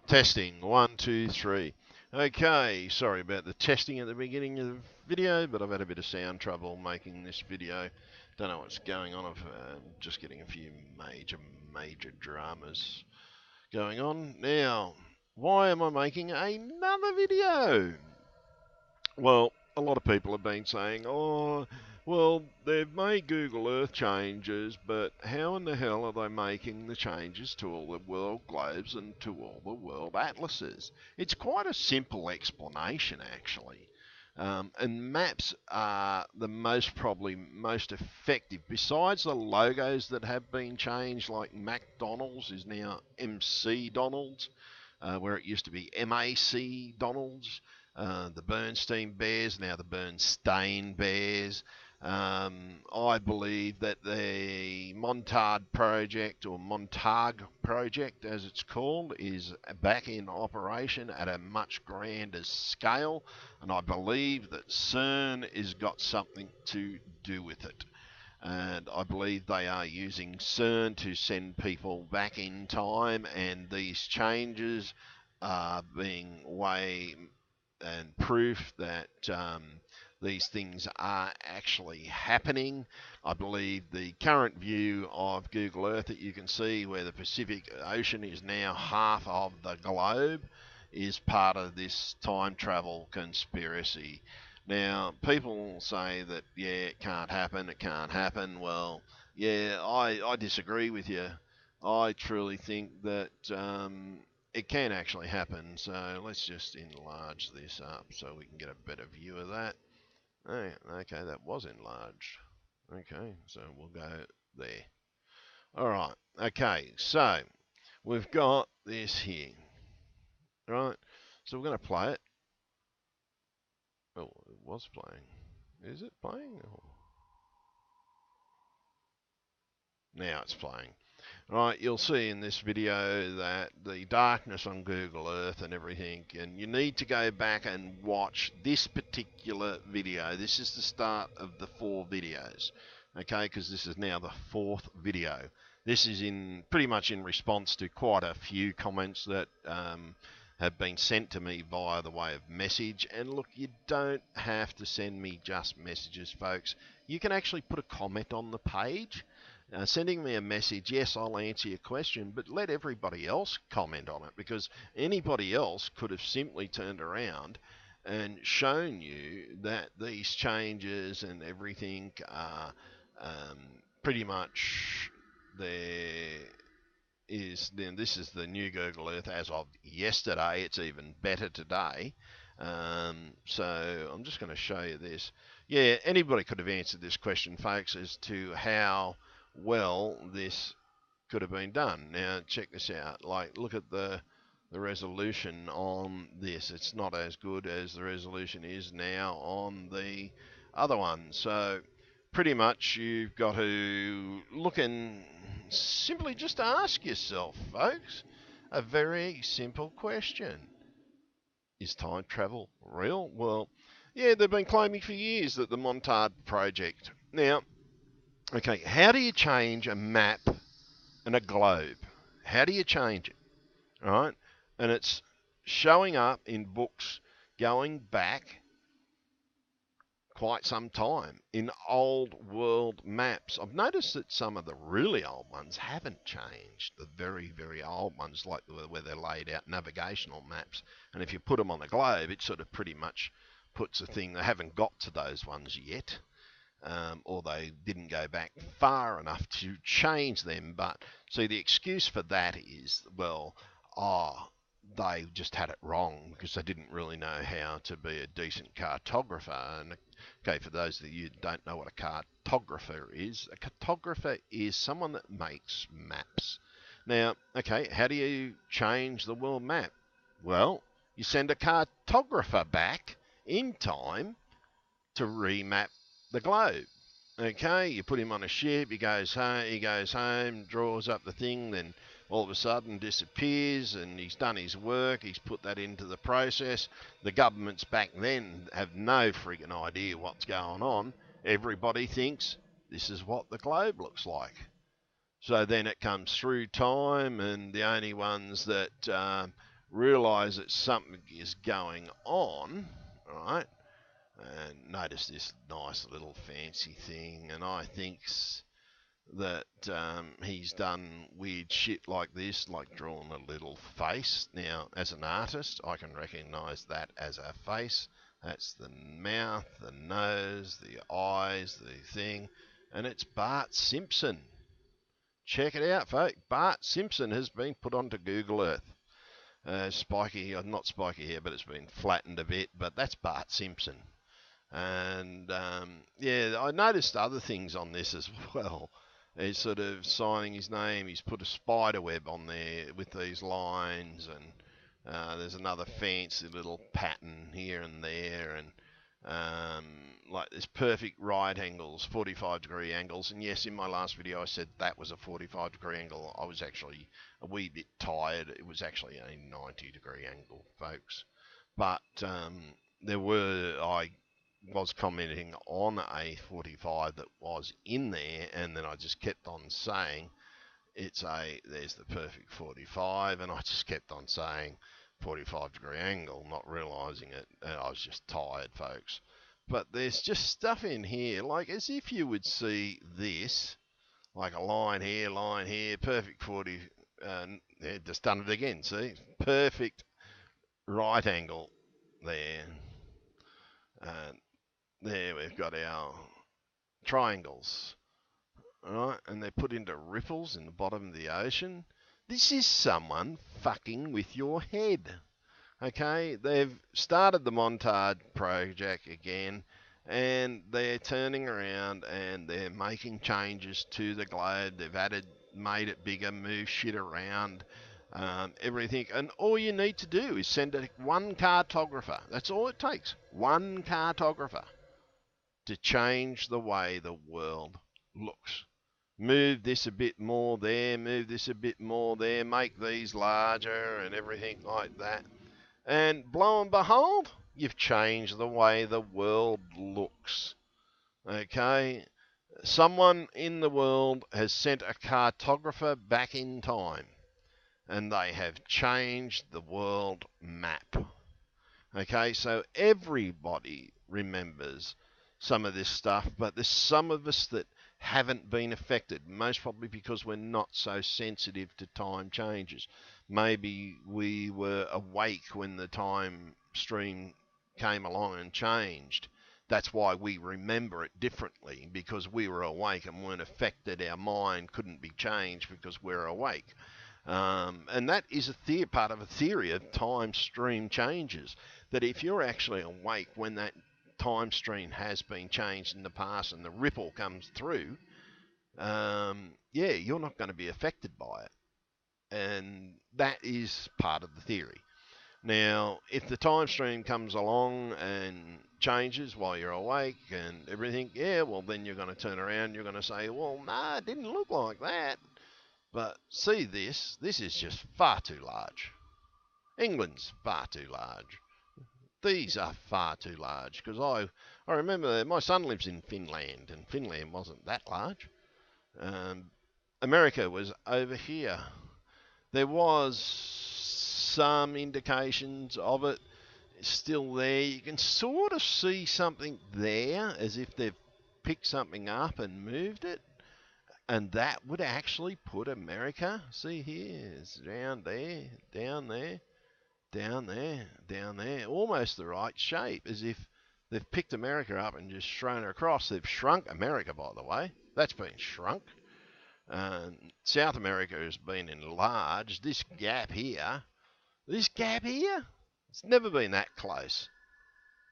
Testing, one, two, three. Okay, sorry about the testing at the beginning of the video, but I've had a bit of sound trouble making this video. Don't know what's going on. I'm just getting a few major dramas going on. Now, why am I making another video? Well, a lot of people have been saying, oh, well, they've made Google Earth changes, but how in the hell are they making the changes to all the world globes and to all the world atlases? It's quite a simple explanation, actually. And maps are the probably most effective. Besides the logos that have been changed, like McDonald's is now MC Donald's, where it used to be MAC Donald's. The Bernstein Bears, now the Bernstein Bears. I believe that the Montag project, or Montag project as it's called, is back in operation at a much grander scale, and I believe that CERN has got something to do with it. And I believe they are using CERN to send people back in time, and these changes are being way and proof that these things are actually happening. I believe the current view of Google Earth that you can see, where the Pacific Ocean is now half of the globe, is part of this time travel conspiracy. Now, people say that, yeah, it can't happen, it can't happen. Well, yeah, I disagree with you. I truly think that it can actually happen. So let's just enlarge this up so we can get a better view of that. Oh, okay, that was enlarged. Okay, so we'll go there. All right. Okay, so we've got this here. Right. So we're going to play it. Oh, it was playing. Is it playing? Oh, now it's playing. Right, you'll see in this video that the darkness on Google Earth and everything, and you need to go back and watch this particular video. This is the start of the 4 videos, okay, because this is now the 4th video. This is in pretty much in response to quite a few comments that have been sent to me via the way of message. And look, you don't have to send me just messages, folks. You can actually put a comment on the page. Sending me a message, yes, I'll answer your question, but let everybody else comment on it, because anybody else could have simply turned around and shown you that these changes and everything are pretty much there. Then this is the new Google Earth as of yesterday. It's even better today. So I'm just going to show you this. Yeah, anybody could have answered this question, folks, as to how well this could have been done. Now check this out. Like, look at the resolution on this. It's not as good as the resolution is now on the other one. So pretty much you've got to look and simply just ask yourself, folks, a very simple question. Is time travel real? Well, yeah, they've been claiming for years that the Montag project. Now, okay, how do you change a map and a globe? How do you change it? Right? And it's showing up in books going back quite some time in old world maps. I've noticed that some of the really old ones haven't changed. The very, very old ones, like where they're laid out navigational maps. And if you put them on the globe, it sort of pretty much puts a thing. They haven't got to those ones yet. Or they didn't go back far enough to change them. But see, the excuse for that is, well, oh, they just had it wrong because they didn't really know how to be a decent cartographer. And okay, for those of you who don't know what a cartographer is someone that makes maps. Now, okay, how do you change the world map? Well, you send a cartographer back in time to remap the globe. Okay, you put him on a ship, he goes home, draws up the thing, then all of a sudden disappears, and he's done his work, he's put that into the process. The governments back then have no friggin' idea what's going on. Everybody thinks this is what the globe looks like. So then it comes through time, and the only ones that realise that something is going on, right? And notice this nice little fancy thing, and I thinks that he's done weird shit like this, like drawn a little face. Now, as an artist, I can recognise that as a face. That's the mouth, the nose, the eyes, the thing, and it's Bart Simpson. Check it out, folks. Bart Simpson has been put onto Google Earth. Spiky, not spiky here, but it's been flattened a bit, but that's Bart Simpson. And yeah, I noticed other things on this as well. He's sort of signing his name. He's put a spider web on there with these lines, and there's another fancy little pattern here and there, and like there's perfect right angles, 45-degree angles. And yes, in my last video I said that was a 45-degree angle. I was actually a wee bit tired. It was actually a 90-degree angle, folks. But I was commenting on a 45 that was in there, and then I just kept on saying there's the perfect 45, and I just kept on saying 45-degree angle, not realising it. I was just tired, folks. But there's just stuff in here, like as if you would see this, like a line here, perfect 40. Just done it again, see? Perfect right angle there. There we've got our triangles, right? And they're put into ripples in the bottom of the ocean. This is someone fucking with your head. Okay, they've started the Montage project again, and they're turning around and they're making changes to the globe. They've made it bigger, moved shit around, everything. And all you need to do is send one cartographer. That's all it takes. One cartographer to change the way the world looks. Move this a bit more there, move this a bit more there, make these larger and everything like that. And lo and behold, you've changed the way the world looks. Okay? Someone in the world has sent a cartographer back in time, and they have changed the world map. Okay, so everybody remembers some of this stuff, but there's some of us that haven't been affected, most probably because we're not so sensitive to time changes. Maybe we were awake when the time stream came along and changed. That's why we remember it differently, because we were awake and weren't affected. Our mind couldn't be changed because we're awake. And that is part of a theory of time stream changes, that if you're actually awake when that time stream has been changed in the past and the ripple comes through, yeah, you're not going to be affected by it. And that is part of the theory. Now, if the time stream comes along and changes while you're awake and everything, yeah, well, then you're going to turn around, you're going to say, well, nah, it didn't look like that. But see this is just far too large. England's far too large. These are far too large, because I remember my son lives in Finland, and Finland wasn't that large. America was over here. There was some indications of it still there. You can sort of see something there, as if they've picked something up and moved it. And that would actually put America, see here, it's down there, down there, down there, down there, almost the right shape, as if they've picked America up and just thrown her across. They've shrunk America, by the way. That's been shrunk. South America has been enlarged. This gap here, it's never been that close.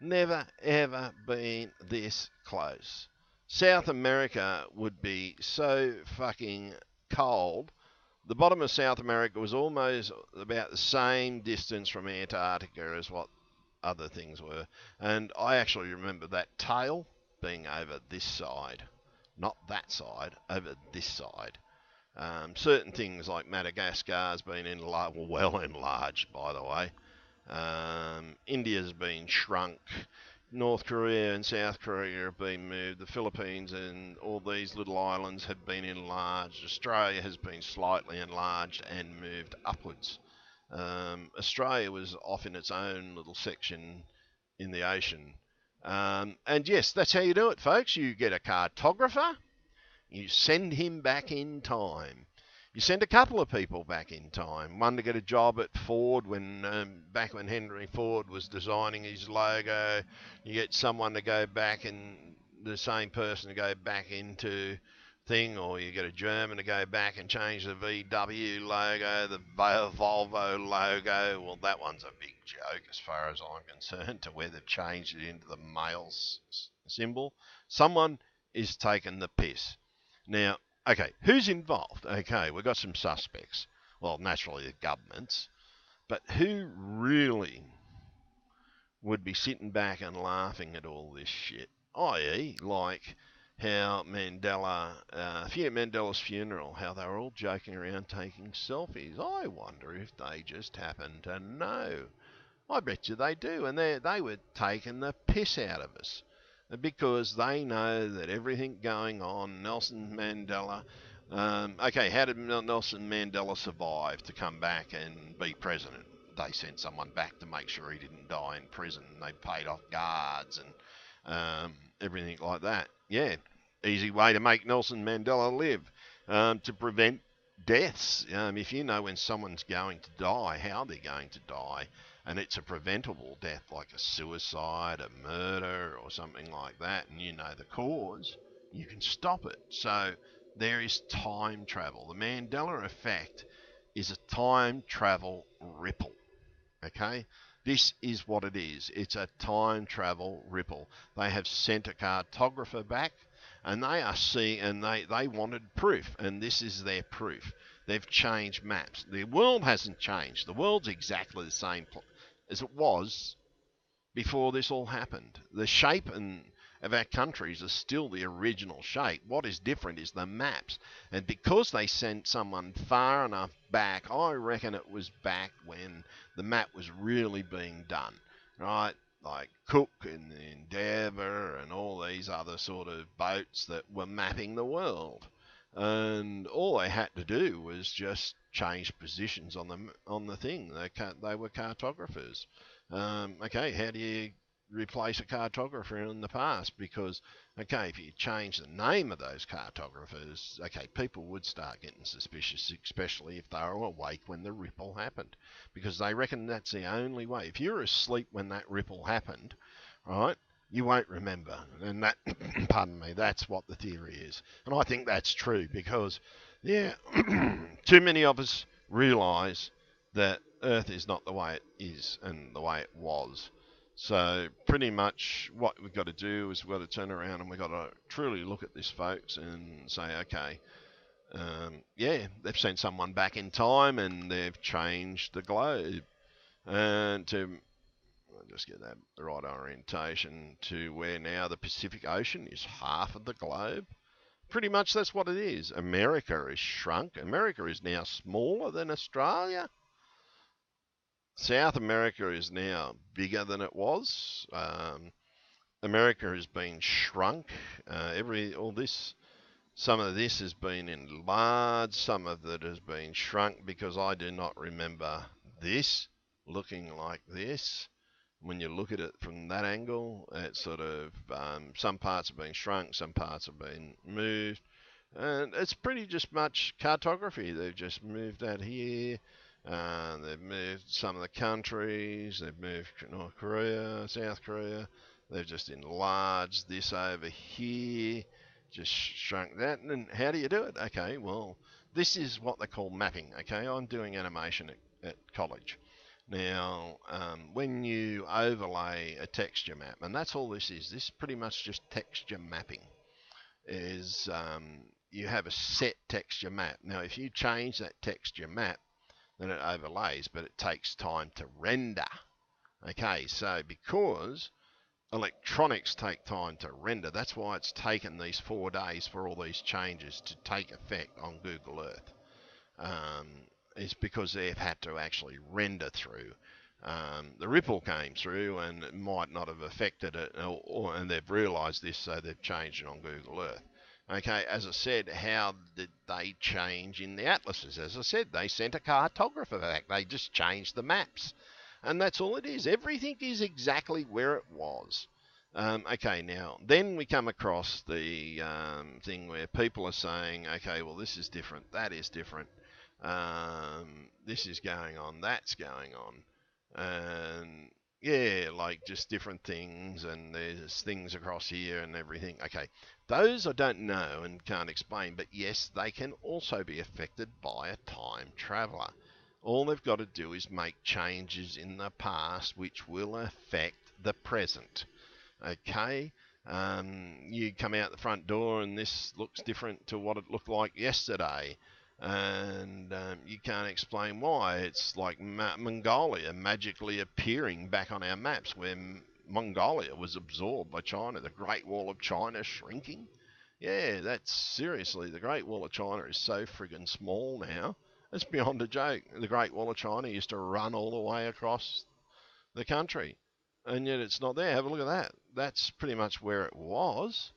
Never, ever been this close. South America would be so fucking cold. The bottom of South America was almost about the same distance from Antarctica as what other things were. And I actually remember that tail being over this side. Not that side, over this side. Certain things like Madagascar's been well enlarged, by the way. India's been shrunk. North Korea and South Korea have been moved. The Philippines and all these little islands have been enlarged. Australia has been slightly enlarged and moved upwards. Australia was off in its own little section in the ocean. And yes, that's how you do it, folks. You get a cartographer, you send him back in time. You send a couple of people back in time. One to get a job at Ford back when Henry Ford was designing his logo. You get someone to go back and the same person to go back into thing, or you get a German to go back and change the VW logo, the Volvo logo. Well, that one's a big joke as far as I'm concerned, to where they've changed it into the male symbol. Someone is taking the piss. Now, okay, who's involved? Okay, we've got some suspects. Well, naturally the governments, but who really would be sitting back and laughing at all this shit? I.e., like how Mandela's funeral, how they were all joking around taking selfies. I wonder if they just happen to know. I bet you they do, and they were taking the piss out of us because they know that everything going on, Nelson Mandela. Okay, how did Nelson Mandela survive to come back and be president? They sent someone back to make sure he didn't die in prison. They paid off guards and everything like that. Yeah, easy way to make Nelson Mandela live, to prevent deaths. If you know when someone's going to die, how they're going to die, and it's a preventable death like a suicide, a murder, or something like that, and you know the cause, you can stop it. So there is time travel. The Mandela effect is a time travel ripple. Okay? This is what it is. It's a time travel ripple. They have sent a cartographer back, and they are seeing, and they wanted proof, and this is their proof. They've changed maps. The world hasn't changed. The world's exactly the same as it was before this all happened. The shape of our countries is still the original shape. What is different is the maps. And because they sent someone far enough back, I reckon it was back when the map was really being done, right? Like Cook and the Endeavour and all these other sort of boats that were mapping the world. And all they had to do was just change positions on the thing. They were cartographers. Okay, how do you replace a cartographer in the past? Because, okay, if you change the name of those cartographers, okay, people would start getting suspicious, especially if they were awake when the ripple happened, because they reckon that's the only way. If you're asleep when that ripple happened, right, you won't remember. And that, pardon me, that's what the theory is. And I think that's true because, yeah, too many of us realise that Earth is not the way it is and the way it was. So pretty much what we've got to do is we've got to turn around and we've got to truly look at this, folks, and say, okay, yeah, they've sent someone back in time and they've changed the globe. And I'll just get that right orientation to where now the Pacific Ocean is half of the globe. Pretty much that's what it is. America is shrunk. America is now smaller than Australia. South America is now bigger than it was. America has been shrunk. Some of this has been enlarged. Some of it has been shrunk because I do not remember this looking like this. When you look at it from that angle, it's sort of some parts have been shrunk, some parts have been moved. And it's pretty just much cartography. They've just moved that here. They've moved some of the countries. They've moved North Korea, South Korea. They've just enlarged this over here, just shrunk that. And how do you do it? Okay, well, this is what they call mapping. Okay, I'm doing animation at college. Now, when you overlay a texture map, and that's all this is pretty much just texture mapping, is you have a set texture map. Now, if you change that texture map, then it overlays, but it takes time to render. Okay, so because electronics take time to render, that's why it's taken these 4 days for all these changes to take effect on Google Earth. Is because they've had to actually render through. The ripple came through and it might not have affected it, and they've realised this, so they've changed it on Google Earth. Okay, as I said, how did they change in the atlases? As I said, they sent a cartographer back. They just changed the maps. And that's all it is. Everything is exactly where it was. Okay, now, then we come across the thing where people are saying, okay, well, this is different, that is different, this is going on, that's going on. And yeah, like just different things, and there's things across here and everything. Okay, those I don't know and can't explain, but yes, they can also be affected by a time traveller. All they've got to do is make changes in the past which will affect the present. Okay, you come out the front door and this looks different to what it looked like yesterday, and you can't explain why. It's like Mongolia magically appearing back on our maps, where Mongolia was absorbed by China. The Great Wall of China shrinking. Yeah, that's seriously, the Great Wall of China is so friggin' small now. It's beyond a joke. The Great Wall of China used to run all the way across the country, and yet it's not there. Have a look at that. That's pretty much where it was,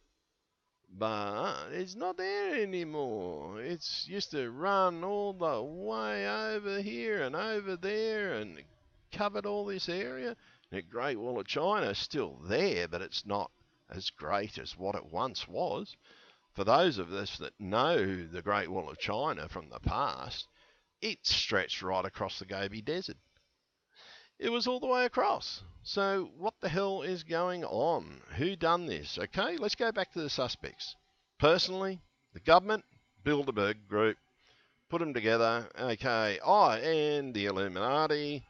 but it's not there anymore. It's used to run all the way over here and over there and covered all this area. The Great Wall of China is still there, but it's not as great as what it once was. For those of us that know the Great Wall of China from the past, it stretched right across the Gobi Desert. It was all the way across. So what the hell is going on? Who done this? Okay, let's go back to the suspects. Personally, the government, Bilderberg Group, put them together. Okay, and the Illuminati,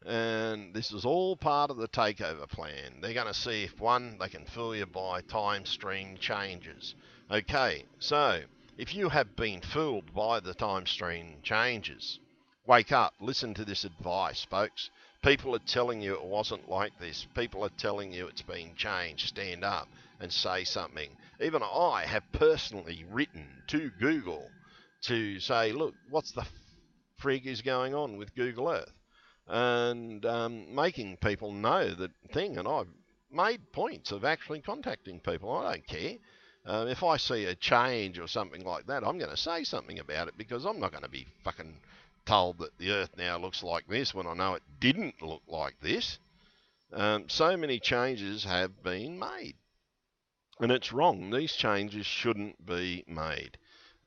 and this is all part of the takeover plan. They're going to see if, one, they can fool you by time stream changes. Okay, so if you have been fooled by the time stream changes, wake up, listen to this advice, folks. People are telling you it wasn't like this. People are telling you it's been changed. Stand up and say something. Even I have personally written to Google to say, look, what's the frig is going on with Google Earth? And making people know the thing. And I've made points of actually contacting people. I don't care. If I see a change or something like that, I'm going to say something about it, because I'm not going to be fucking told that the Earth now looks like this when I know it didn't look like this. So many changes have been made. And it's wrong. These changes shouldn't be made.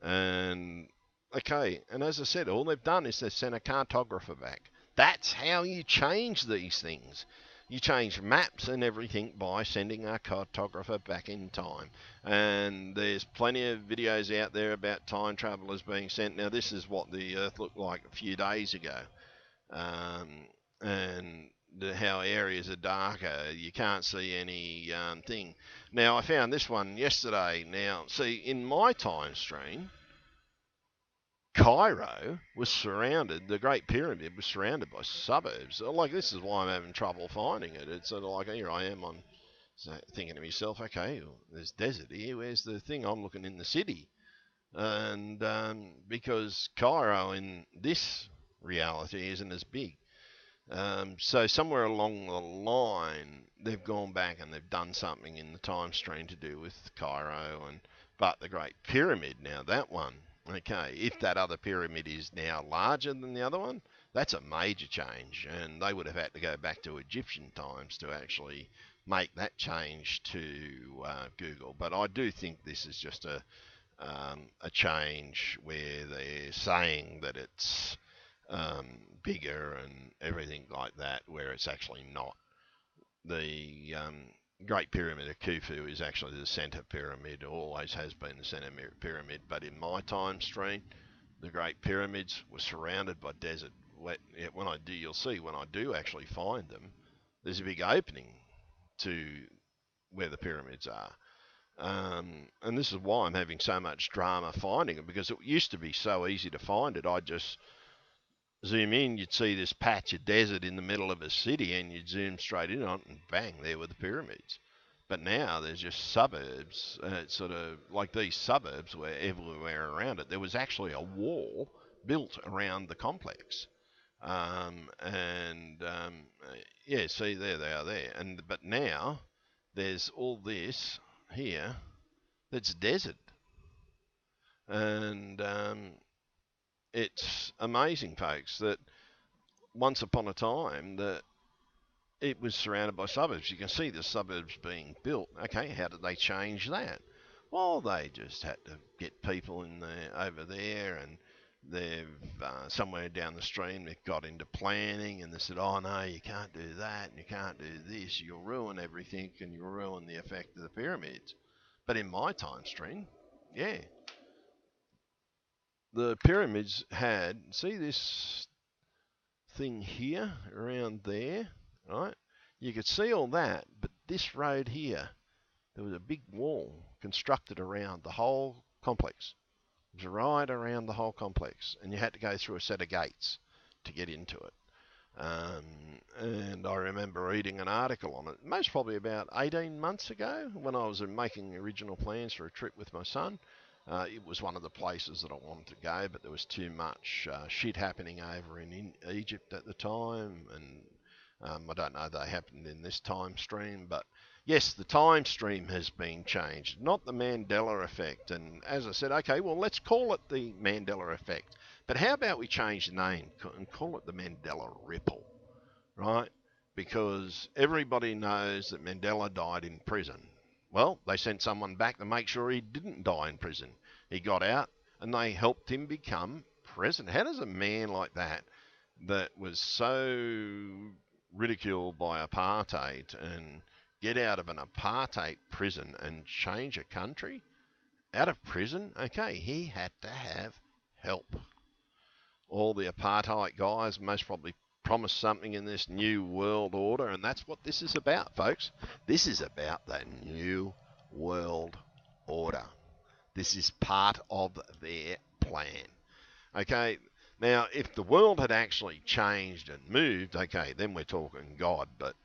And okay, and as I said, all they've done is they've sent a cartographer back. That's how you change these things. You change maps and everything by sending a cartographer back in time. And there's plenty of videos out there about time travelers being sent. Now, this is what the Earth looked like a few days ago. And how areas are darker. You can't see any thing. Now, I found this one yesterday. Now, see, in my time stream, Cairo was surrounded, the Great Pyramid was surrounded by suburbs. Like, this is why I'm having trouble finding it. It's sort of like, here I am on, thinking to myself, okay, well, there's desert here. Where's the thing? I'm looking in the city. And because Cairo in this reality isn't as big. So somewhere along the line, they've gone back and they've done something in the time stream to do with Cairo, but the Great Pyramid, now that one, okay, if that other pyramid is now larger than the other one, that's a major change, and they would have had to go back to Egyptian times to actually make that change to Google. But I do think this is just a change where they're saying that it's bigger and everything like that, where it's actually not. The Great Pyramid of Khufu is actually the centre pyramid, always has been the centre pyramid, but in my time stream, the Great Pyramids were surrounded by desert. When I do, you'll see when I do actually find them, there's a big opening to where the pyramids are. And this is why I'm having so much drama finding it, because it used to be so easy to find it. I'd just zoom in, you'd see this patch of desert in the middle of a city, and you'd zoom straight in on it, and bang, there were the pyramids. But now there's just suburbs. It's sort of like these suburbs were everywhere around it. There was actually a wall built around the complex. And yeah, see, there they are there. But now there's all this here that's desert. And it's amazing, folks, that once upon a time that it was surrounded by suburbs. You can see the suburbs being built. Okay, how did they change that? Well, they just had to get people in there over there, and they've somewhere down the stream they've got into planning, and they said, "Oh no, you can't do that, and you can't do this. You'll ruin everything, and you'll ruin the effect of the pyramids." But in my time stream, yeah, the pyramids had, see this thing here around there, right? You could see all that, but this road here, there was a big wall constructed around the whole complex. It was right around the whole complex, and you had to go through a set of gates to get into it. And I remember reading an article on it, most probably about 18 months ago, when I was making original plans for a trip with my son. It was one of the places that I wanted to go, but there was too much shit happening over in Egypt at the time, and I don't know if they happened in this time stream, but yes, the time stream has been changed, not the Mandela effect. And as I said, okay, well, let's call it the Mandela effect. But how about we change the name and call it the Mandela ripple, right? Because everybody knows that Mandela died in prison. Well, they sent someone back to make sure he didn't die in prison. He got out and they helped him become president. How does a man like that, that was so ridiculed by apartheid, and get out of an apartheid prison and change a country? Out of prison? Okay, he had to have help. All the apartheid guys most probably promised something in this new world order, and that's what this is about, folks. This is about the new world order. This is part of their plan. Okay, now if the world had actually changed and moved, okay, then we're talking God, but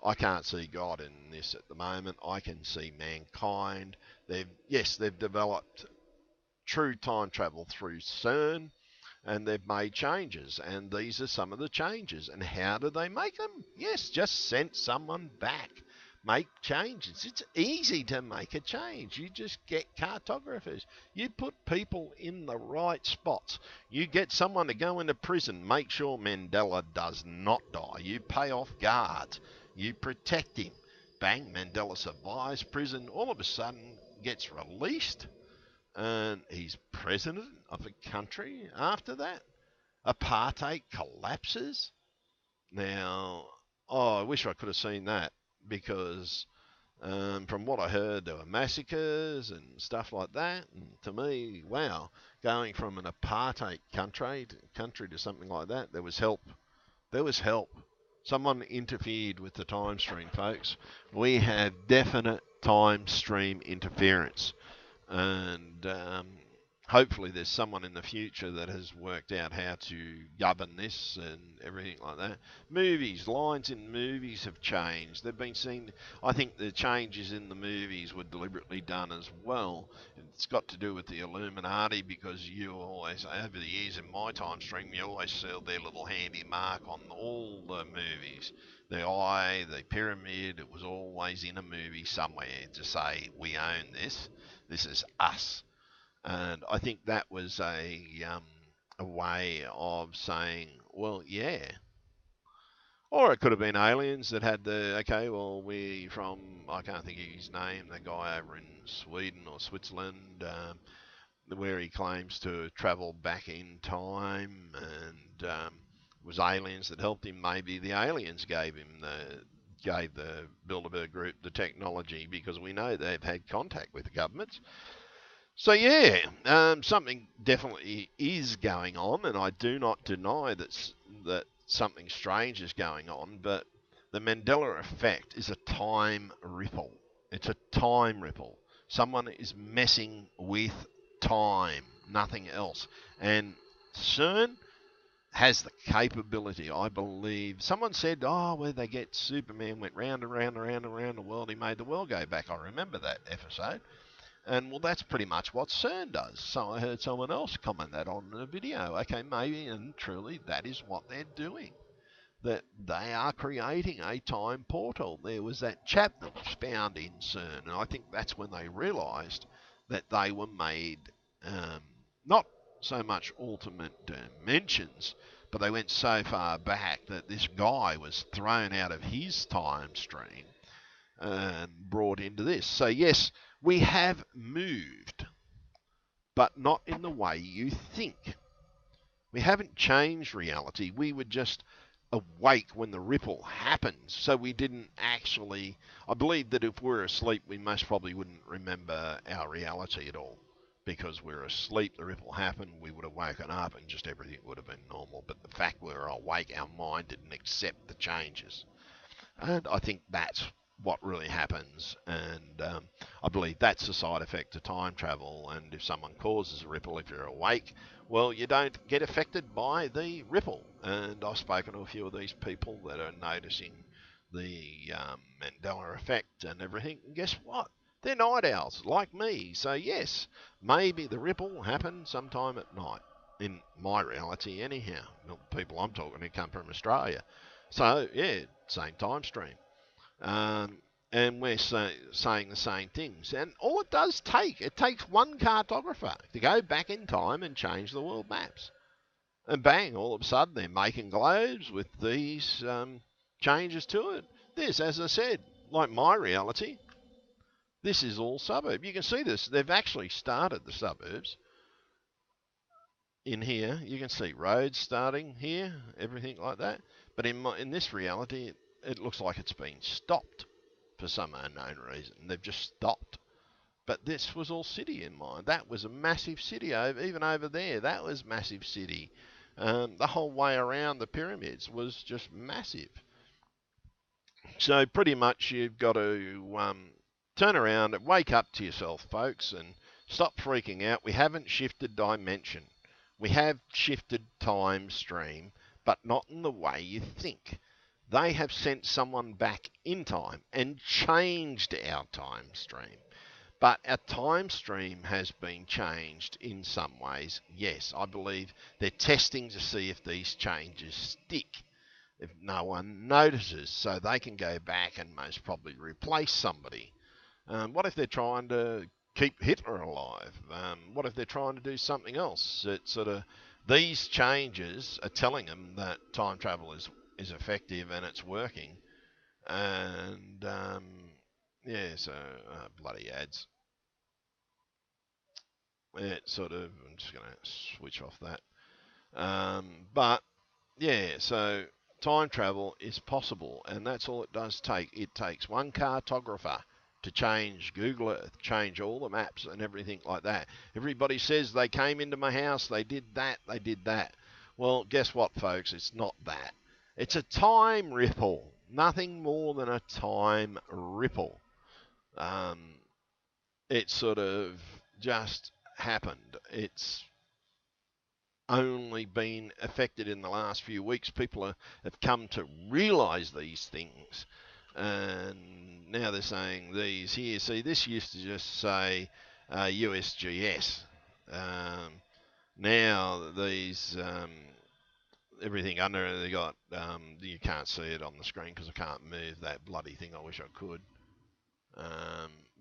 I can't see God in this at the moment. I can see mankind. They've developed true time travel through CERN, and they've made changes, and these are some of the changes. And how do they make them? Yes, just send someone back. Make changes. It's easy to make a change. You just get cartographers. You put people in the right spots. You get someone to go into prison. Make sure Mandela does not die. You pay off guards. You protect him. Bang, Mandela survives prison. All of a sudden gets released, and he's president of a country after that. Apartheid collapses. Now, oh, I wish I could have seen that, because from what I heard, there were massacres and stuff like that. And to me, wow, going from an apartheid country to something like that, there was help. There was help. Someone interfered with the time stream, folks. We have definite time stream interference, and hopefully there's someone in the future that has worked out how to govern this and everything like that. Movies, lines in movies have changed. They've been seen. I think the changes in the movies were deliberately done as well. It's got to do with the Illuminati, because you always, over the years in my time stream, you always see their little handy mark on all the movies. The eye, the pyramid, it was always in a movie somewhere to say, we own this. This is us. And I think that was a way of saying, well, yeah. Or it could have been aliens that had the, okay, well, we from, I can't think of his name, the guy over in Sweden or Switzerland, where he claims to travel back in time, and it was aliens that helped him. Maybe the aliens gave the Bilderberg Group the technology, because we know they've had contact with the governments. So yeah, something definitely is going on, and I do not deny that something strange is going on. But the Mandela effect is a time ripple. It's a time ripple. Someone is messing with time, nothing else. And CERN has the capability, I believe. Someone said, "Oh, where they get Superman went round and round and round and round the world. He made the world go back." I remember that episode. And well, that's pretty much what CERN does. So I heard someone else comment that on a video. Okay, maybe and truly that is what they're doing. That they are creating a time portal. There was that chap that was found in CERN, and I think that's when they realised that they were made not so much ultimate dimensions, but they went so far back that this guy was thrown out of his time stream and brought into this. So, yes, we have moved, but not in the way you think. We haven't changed reality. We were just awake when the ripple happens. So we didn't actually. I believe that if we're asleep, we most probably wouldn't remember our reality at all. Because we're asleep, the ripple happened, we would have woken up and just everything would have been normal. But the fact we were awake, our mind didn't accept the changes. And I think that's what really happens. And I believe that's a side effect of time travel. And if someone causes a ripple, if you're awake, well, you don't get affected by the ripple. And I've spoken to a few of these people that are noticing the Mandela effect and everything. And guess what? They're night owls like me. So, yes, maybe the ripple happened sometime at night. In my reality, anyhow. The people I'm talking to come from Australia. So, yeah, same time stream. Um, and we're saying the same things. And all it takes one cartographer to go back in time and change the world maps. And bang, all of a sudden they're making globes with these changes to it. This, as I said, like my reality, this is all suburb. You can see this. They've actually started the suburbs in here. You can see roads starting here, everything like that. But in this reality, it looks like it's been stopped for some unknown reason. They've just stopped. But this was all city in mind. That was a massive city. Even over there, that was massive city. The whole way around the pyramids was just massive. So pretty much you've got to turn around and wake up to yourself, folks, and stop freaking out. We haven't shifted dimension. We have shifted time stream, but not in the way you think. They have sent someone back in time and changed our time stream. But our time stream has been changed in some ways. Yes, I believe they're testing to see if these changes stick, if no one notices, so they can go back and most probably replace somebody. What if they're trying to keep Hitler alive? What if they're trying to do something else? It sort of these changes are telling them that time travel is effective and it's working. And yeah, so bloody ads. It sort of. I'm just going to switch off that. But yeah, so time travel is possible, and that's all it does take. It takes one cartographer to change Google Earth, change all the maps and everything like that. Everybody says they came into my house, they did that, they did that. Well, guess what, folks? It's not that. It's a time ripple. Nothing more than a time ripple. Um, it sort of just happened. It's only been affected in the last few weeks. People have come to realise these things. And now they're saying these here. See, this used to just say USGS. Now these, everything under, they got, you can't see it on the screen because I can't move that bloody thing. I wish I could.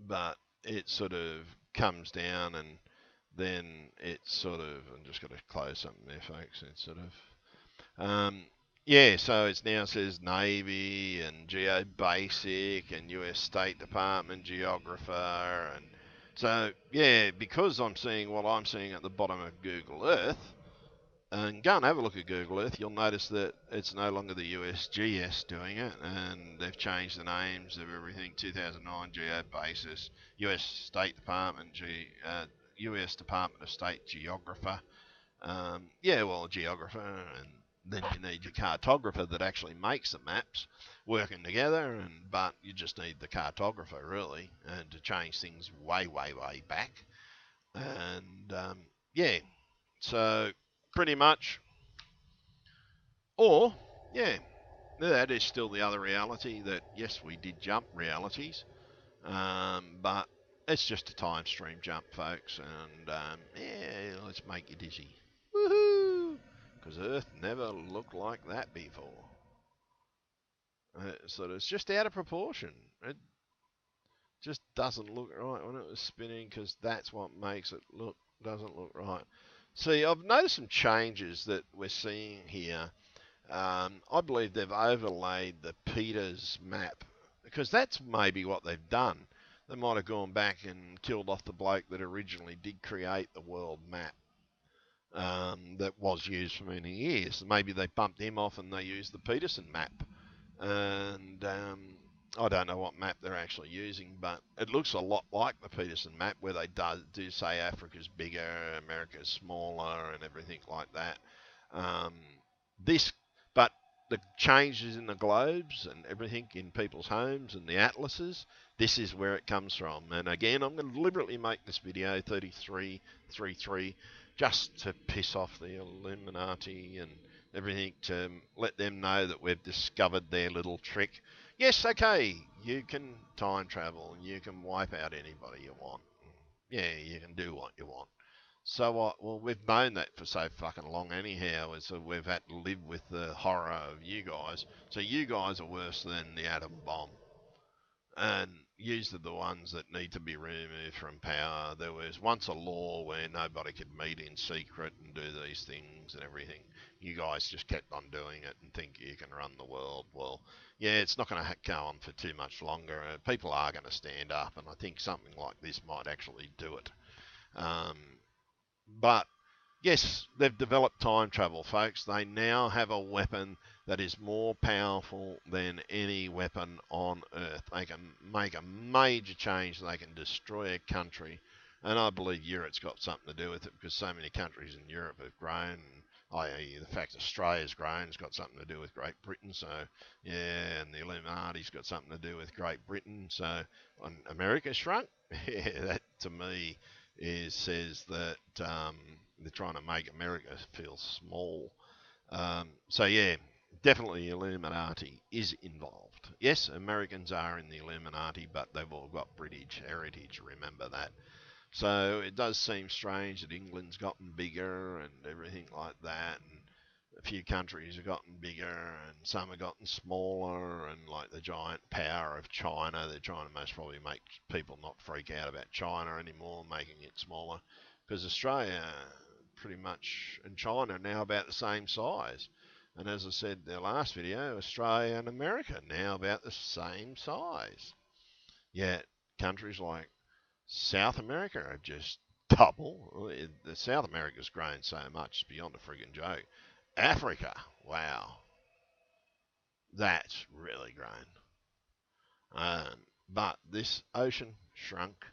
But it sort of comes down and then it's sort of, I'm just going to close something there, folks. It's sort of, yeah, so it now says Navy and Geobasic and US State Department Geographer. And so, yeah, because I'm seeing what I'm seeing at the bottom of Google Earth, and go and have a look at Google Earth, you'll notice that it's no longer the USGS doing it, and they've changed the names of everything. 2009 Geobasis, US State Department, US Department of State Geographer. Yeah, well, a geographer, and then you need your cartographer that actually makes the maps working together, but you just need the cartographer, really, and to change things way, way, way back. And, yeah, so pretty much, or, yeah, that is still the other reality that, yes, we did jump realities, but it's just a time stream jump, folks, and yeah, let's make you dizzy. Woohoo! Because Earth never looked like that before. So it's just out of proportion. It just doesn't look right when it was spinning because that's what makes it look Doesn't look right. See, I've noticed some changes that we're seeing here. I believe they've overlaid the Peters map because that's maybe what they've done. They might have gone back and killed off the bloke that originally did create the world map that was used for many years. Maybe they bumped him off and they used the Peterson map. And I don't know what map they're actually using, but it looks a lot like the Peterson map where they do say Africa's bigger, America's smaller, and everything like that. Um, this, but the changes in the globes and everything in people's homes and the atlases, this is where it comes from. And again, I'm going to deliberately make this video 3333 just to piss off the Illuminati and everything, to let them know that we've discovered their little trick. Yes, okay, you can time travel and you can wipe out anybody you want. Yeah, you can do what you want. So what? Well, we've known that for so fucking long anyhow, so we've had to live with the horror of you guys. So you guys are worse than the atom bomb. And yous are the ones that need to be removed from power. There was once a law where nobody could meet in secret and do these things and everything. You guys just kept on doing it and think you can run the world. Well, yeah, it's not going to go on for too much longer. People are going to stand up, and I think something like this might actually do it. Um, but yes, they've developed time travel, folks. They now have a weapon that is more powerful than any weapon on Earth. They can make a major change. They can destroy a country. And I believe Europe's got something to do with it because so many countries in Europe have grown. I.e., the fact Australia's grown has got something to do with Great Britain. So, yeah, and the Illuminati's got something to do with Great Britain. So, America shrunk. Yeah, that to me says that they're trying to make America feel small. So yeah, definitely Illuminati is involved. Yes, Americans are in the Illuminati, but they've all got British heritage. Remember that. So it does seem strange that England's gotten bigger and everything like that, and a few countries have gotten bigger and some have gotten smaller, and like the giant power of China, they're trying to most probably make people not freak out about China anymore, making it smaller, because Australia pretty much and China are now about the same size. And as I said in the last video, Australia and America are now about the same size. Yet countries like South America are just double. The South America's grown so much, it's beyond a friggin' joke. Africa, wow, that's really grown. But this ocean shrunk.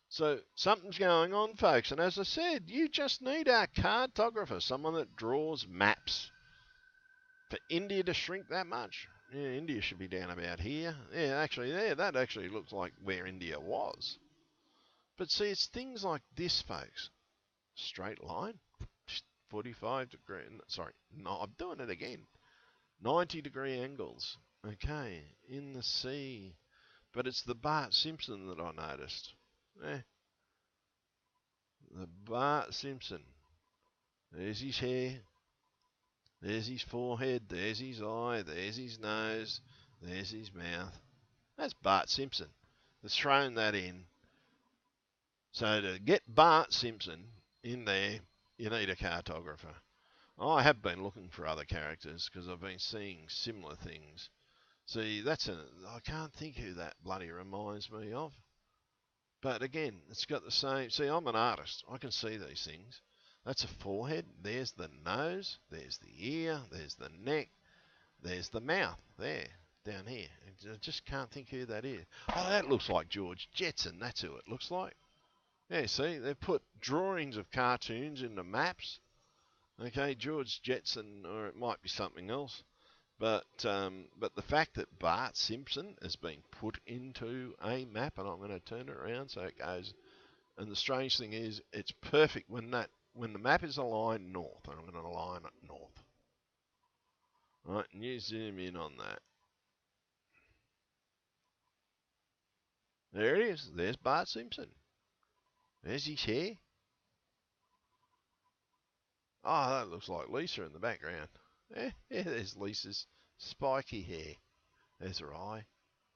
So something's going on, folks. And as I said, you just need a cartographer, someone that draws maps. For India to shrink that much, yeah, India should be down about here. Yeah, actually, there, that actually looks like where India was. But see, it's things like this, folks. Straight line, 45-degree, sorry, no, I'm doing it again. 90-degree angles. Okay, in the sea. But it's the Bart Simpson that I noticed. Eh, the Bart Simpson. There's his hair. There's his forehead. There's his eye. There's his nose. There's his mouth. That's Bart Simpson. Let's thrown that in. So to get Bart Simpson in there, you need a cartographer. I have been looking for other characters because I've been seeing similar things. See, I can't think who that bloody reminds me of. But again, it's got the same. See, I'm an artist. I can see these things. That's a forehead. There's the nose. There's the ear. There's the neck. There's the mouth. There, down here. I just can't think who that is. Oh, that looks like George Jetson. That's who it looks like. Yeah, see, they've put drawings of cartoons into maps. Okay, George Jetson, or it might be something else. But the fact that Bart Simpson has been put into a map, and I'm going to turn it around so it goes. And the strange thing is, it's perfect when the map is aligned north. And I'm going to align it north. Right, and you zoom in on that. There it is. There's Bart Simpson. There's his hair. Oh, that looks like Lisa in the background. Yeah, there's Lisa's spiky hair. There's her eye,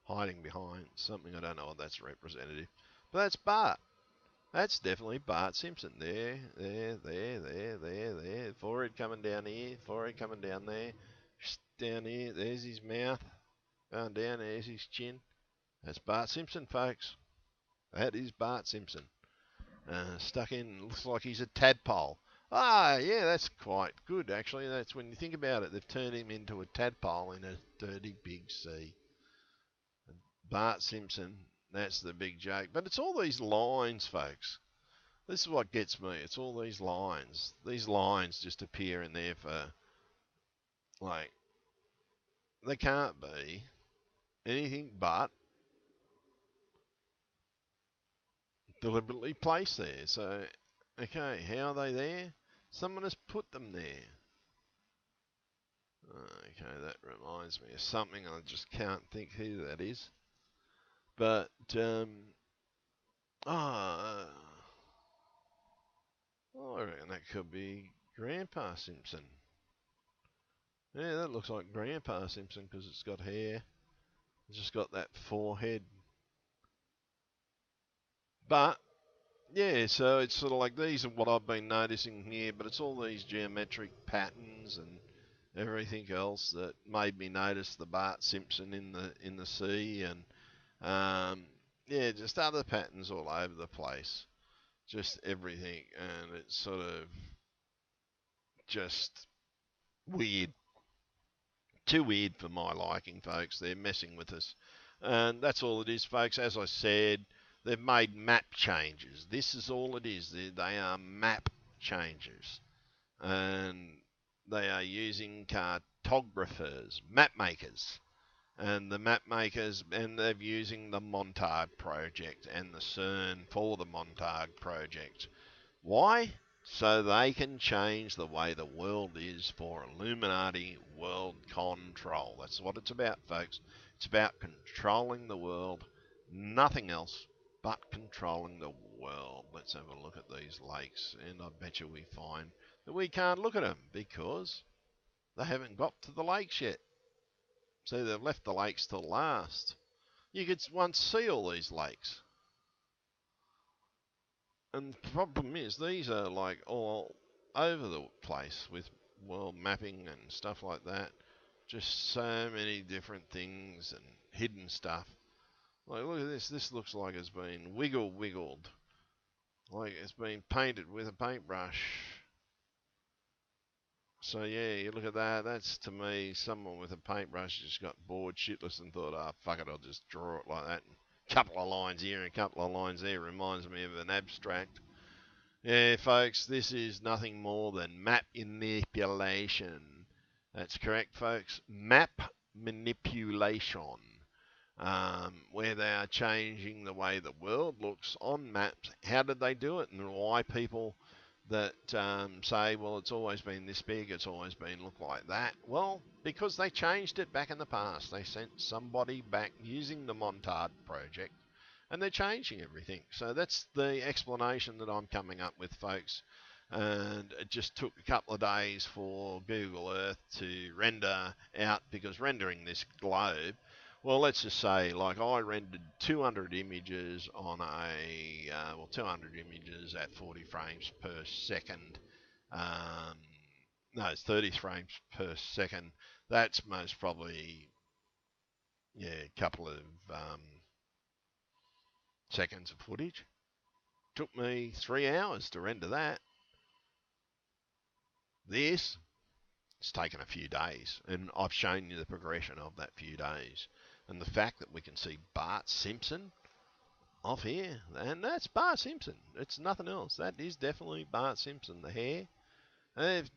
hiding behind something. I don't know what that's representative. But that's Bart. That's definitely Bart Simpson. There. Forehead coming down here, forehead coming down there. Down here, there's his mouth. Going down, there's his chin. That's Bart Simpson, folks. That is Bart Simpson. Stuck in, looks like he's a tadpole. Ah, yeah, that's quite good, actually. That's when you think about it, they've turned him into a tadpole in a dirty big sea. Bart Simpson, that's the big joke. But it's all these lines, folks. This is what gets me. It's all these lines. These lines just appear in there for, like, they can't be anything but deliberately placed there. So, okay, how are they there? Someone has put them there. Okay, that reminds me of something. I just can't think who that is. But, oh, I reckon that could be Grandpa Simpson. Yeah, that looks like Grandpa Simpson because it's got hair. It's just got that forehead. But yeah, so it's sort of like these are what I've been noticing here, but it's all these geometric patterns and everything else that made me notice the Bart Simpson in the sea and yeah, just other patterns all over the place, just everything, and it's sort of just weird, too weird for my liking, folks. They're messing with us, and that's all it is, folks. As I said, they've made map changes. This is all it is. They are map changes, and they are using cartographers, map makers, and the map makers, and they're using the Montague project and the CERN for the Montague project. Why? So they can change the way the world is for Illuminati world control. That's what it's about, folks. It's about controlling the world, nothing else but controlling the world. Let's have a look at these lakes, and I bet you we find that we can't look at them because they haven't got to the lakes yet. So they've left the lakes till last. You could once see all these lakes. And the problem is, these are like all over the place with world mapping and stuff like that. Just so many different things and hidden stuff. Like, look at this. This looks like it's been wiggled. Like it's been painted with a paintbrush. So yeah, you look at that. That's to me someone with a paintbrush just got bored shitless and thought, "Ah, oh, fuck it, I'll just draw it like that." And a couple of lines here and a couple of lines there reminds me of an abstract. Yeah, folks, this is nothing more than map manipulation. That's correct, folks. Map manipulation, where they are changing the way the world looks on maps. How did they do it, and why people that say, well, it's always been this big, it's always been look like that? Well, because they changed it back in the past. They sent somebody back using the Montague project and they're changing everything. So that's the explanation that I'm coming up with, folks. And it just took a couple of days for Google Earth to render out, because rendering this globe, well, let's just say, like, I rendered 200 images on 200 images at 40 frames per second. Um, no, it's 30 frames per second. That's most probably, yeah, a couple of seconds of footage. Took me 3 hours to render that. This, it's taken a few days, and I've shown you the progression of that few days. And the fact that we can see Bart Simpson off here, and that's Bart Simpson. It's nothing else. That is definitely Bart Simpson. The hair, and they've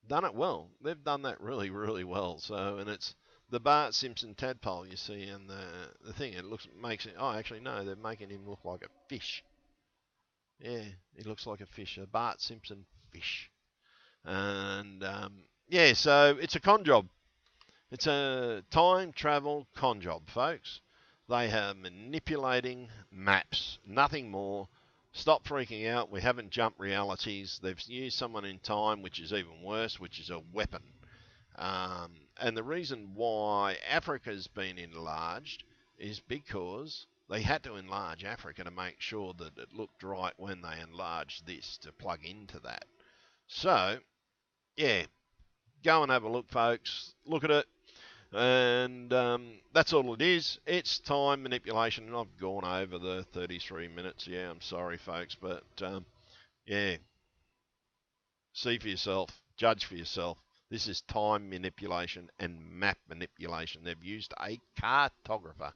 done it well. They've done that really, really well. So, and it's the Bart Simpson tadpole you see in the thing. It makes it. Oh, actually, no, they're making him look like a fish. Yeah, he looks like a fish, a Bart Simpson fish. And yeah, so it's a con job. It's a time travel con job, folks. They are manipulating maps, nothing more. Stop freaking out. We haven't jumped realities. They've used someone in time, which is even worse, which is a weapon. And the reason why Africa's been enlarged is because they had to enlarge Africa to make sure that it looked right when they enlarged this to plug into that. So, yeah, go and have a look, folks. Look at it. And that's all it is. It's time manipulation. And I've gone over the 33 minutes. Yeah, I'm sorry, folks. But, yeah, see for yourself. Judge for yourself. This is time manipulation and map manipulation. They've used a cartographer.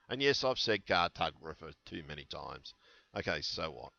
And yes, I've said cartographer too many times. Okay, so what?